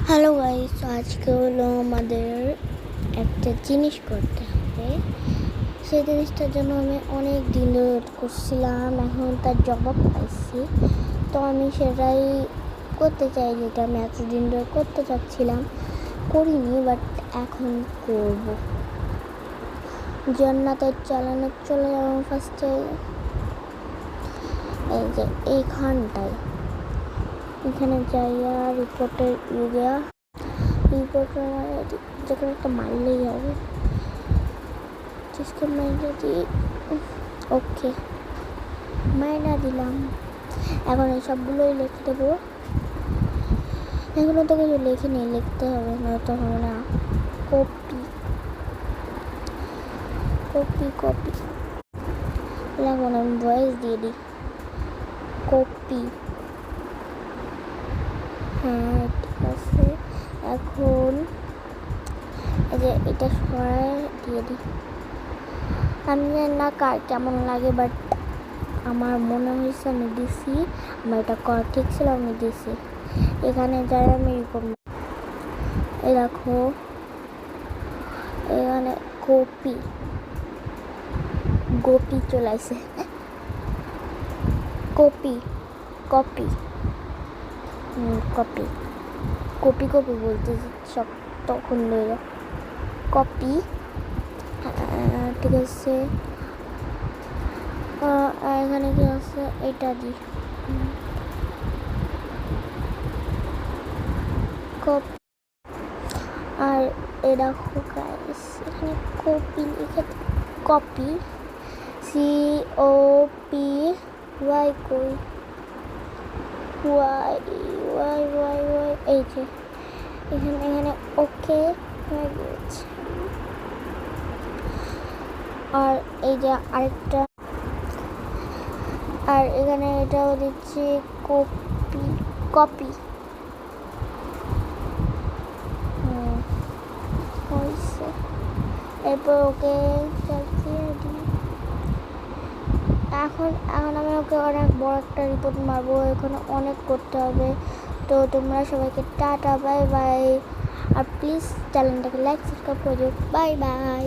Hello guys, আজকে হলো আমাদের একটা জিনিস করতে হবে। সেই জিনিসটার জন্য আমি অনেক দিন ধরে ওয়েট করছিলাম, এখন তার জবাব পাইছি। তো আমি সেটাই করতে চাই, যেটা আমি এতদিন ধরে করতে চাচ্ছিলাম, করিনি, বাট এখন করব। জান্নাতের চালানো চলে যাবো ফার্স্টে এই যে এইখানটায়, এখানে যাইয়া রিপোর্টের রিপোর্টার যেখানে একটা মারলেই হবে, জিসকে মাইনা দিই। ওকে, মাইনা দিলাম। এখন এই সবগুলোই লিখে দেবো। এগুলো তো কিছু লিখিনি, লিখতে হবে, নয়তো হবে না। কপি কপি কপি এখন আমি ভয়েস দিয়ে দিই। কপি, হ্যাঁ ঠিক আছে। এখন এই যে এটা সরাই দিয়ে দিই। আমি জানি না কার কেমন লাগে, বাট আমার মনে হয়েছে আমি দিছি, আমার এটা করা ঠিক ছিল, আমি দিছি। এখানে যাই আমি এই দেখো, এখানে কপি গোপি চলে আসে। Copy copy copy copy copy বলতে সব তখন ধরে কপি, ঠিক আছে। এখানে কি আছে, এটা দি কপি। আর এ দেখো গাইস, এখানে কপি লিখে, কপি COPY, কই ওয়াই ওয়াই ওয়াই ওয়াই, এই যে এখানে ওকে হয়ে গেছে। আর এই যে আরেকটা, আর এখানে এটাও দিচ্ছি কপি কপি। হয়েছে, এরপর ওকে এখন আমি ওকে অনেক বড় একটা রিপোর্ট মারবো, এখানে অনেক করতে হবে। তো তোমরা সবাইকে টাটা, বাই বাই। আর প্লিজ চ্যানেলটাকে লাইক সাবস্ক্রাইব করে দিও। Bye by.